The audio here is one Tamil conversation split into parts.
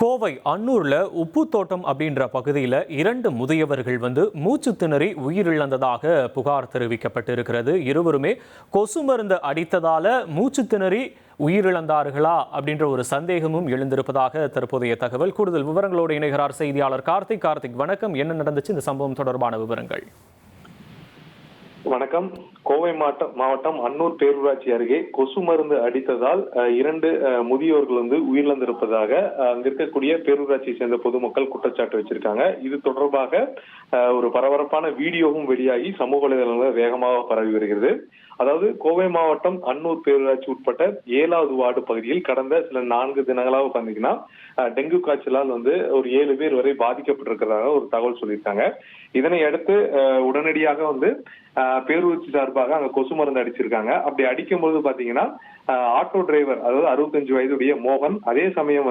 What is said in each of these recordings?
கோவை அன்னூர்ல உப்பு தோட்டம் அப்படின்ற பகுதியில் 2 முதியவர்கள் மூச்சு திணறி உயிரிழந்ததாக புகார் தெரிவிக்கப்பட்டிருக்கிறது. இருவருமே கொசு மருந்து அடித்ததால மூச்சு திணறி உயிரிழந்தார்களா அப்படின்ற ஒரு சந்தேகமும் எழுந்திருப்பதாக தற்போதைய தகவல். கூடுதல் விவரங்களோடு இணைகிறார் செய்தியாளர் கார்த்திக். வணக்கம். என்ன நடந்துச்சு? இந்த சம்பவம் தொடர்பான விவரங்கள். வணக்கம். கோவை மாவட்டம் அன்னூர் பேரூராட்சி அருகே கொசு மருந்து அடித்ததால் 2 முதியோர்கள் உயிரிழந்திருப்பதாக அங்க இருக்கக்கூடிய பேரூராட்சியை சேர்ந்த பொதுமக்கள் குற்றச்சாட்டு வச்சிருக்காங்க. இது தொடர்பாக ஒரு பரபரப்பான வீடியோவும் வெளியாகி சமூக வலைதளங்களில் வேகமாக பரவி வருகிறது. அதாவது கோவை மாவட்டம் அன்னூர் பேரூராட்சி உட்பட்ட 7வது வார்டு பகுதியில் கடந்த சில 4 தினங்களாக பாத்தீங்கன்னா டெங்கு காய்ச்சலால் ஒரு 7 பேர் வரை பாதிக்கப்பட்டிருக்கிறதாக ஒரு தகவல் சொல்லியிருக்காங்க. இதனை அடுத்து உடனடியாக பேரூராட்சி சார்பாக அங்க கொசு மருந்து அடிச்சிருக்காங்க. அப்படி அடிக்கும் போது பாத்தீங்கன்னா ஆட்டோ டிரைவர், அதாவது 65 வயதுடைய மோகன், அதே சமயம்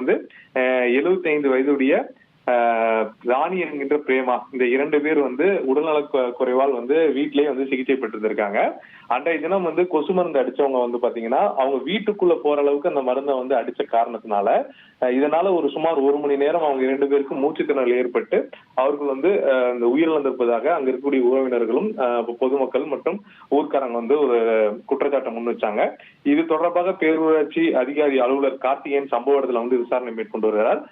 75 வயதுடைய ராணி என்கின்ற பிரேமா, இந்த 2 பேர் உடல்நல குறைவால் வீட்டிலேயே சிகிச்சை பெற்று இருக்காங்க. அன்றைய தினம் கொசு மருந்து அடிச்சவங்க பாத்தீங்கன்னா அவங்க வீட்டுக்குள்ள போற அளவுக்கு அந்த மருந்தை அடிச்ச காரணத்தினால இதனால சுமார் 1 மணி நேரம் அவங்க 2 பேருக்கும் மூச்சு திணறல் ஏற்பட்டு அவர்கள் இந்த உயிரிழந்திருப்பதாக அங்க இருக்கக்கூடிய உறவினர்களும் பொதுமக்கள் மற்றும் ஊர்க்காரங்க ஒரு குற்றச்சாட்டை முன் வச்சாங்க. இது தொடர்பாக பேரூராட்சி அதிகாரி அலுவலர் கார்த்திகேயன் சம்பவ இடத்துல விசாரணை மேற்கொண்டு வருகிறார்.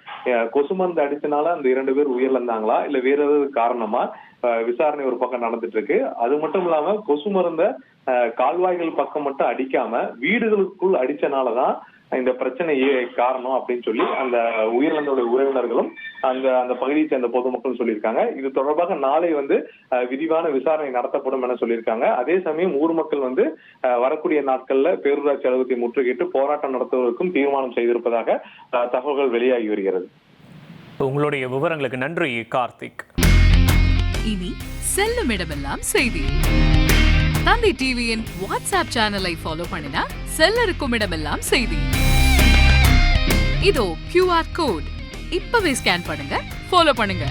கொசு மருந்து அடிச்சனால அந்த 2 பேர் உயிரிழந்தாங்களா இல்ல வேற ஏதாவது காரணமா விசாரணை ஒரு பக்கம் நடந்துட்டு இருக்கு. அது மட்டும் இல்லாம கொசு மருந்த கால்வாய்கள் பக்கம் மட்டும் அடிக்காம வீடுகளுக்குள் அடிச்சனாலதான் இந்த பிரச்சனையே காரணம் அப்படின்னு சொல்லி அந்த உயிரிழந்தோட உறவினர்களும் அந்த பகுதியை சேர்ந்த பொதுமக்கள் சொல்லியிருக்காங்க. இது தொடர்பாக நாளை விரிவான விசாரணை நடத்தப்படும் என சொல்லியிருக்காங்க. அதே சமயம் ஊர் மக்கள் வரக்கூடிய நாட்கள்ல பேரூராட்சி அலுவலகத்தை முற்றுகையிட்டு போராட்டம் நடத்துவதற்கும் தீர்மானம் செய்திருப்பதாக தகவல்கள் வெளியாகி வருகிறது. உங்களுடைய விவரங்களுக்கு நன்றி கார்த்திக். இனி செல்லும் இடமெல்லாம் செய்தி. தந்தி டிவியின் வாட்ஸ்அப் சேனலை ஃபாலோ பண்ணினா செல்ல இருக்கும் இடமெல்லாம் செய்தி. இதோ QR கோட் இப்பவே ஸ்கேன் பண்ணுங்க, ஃபாலோ பண்ணுங்க.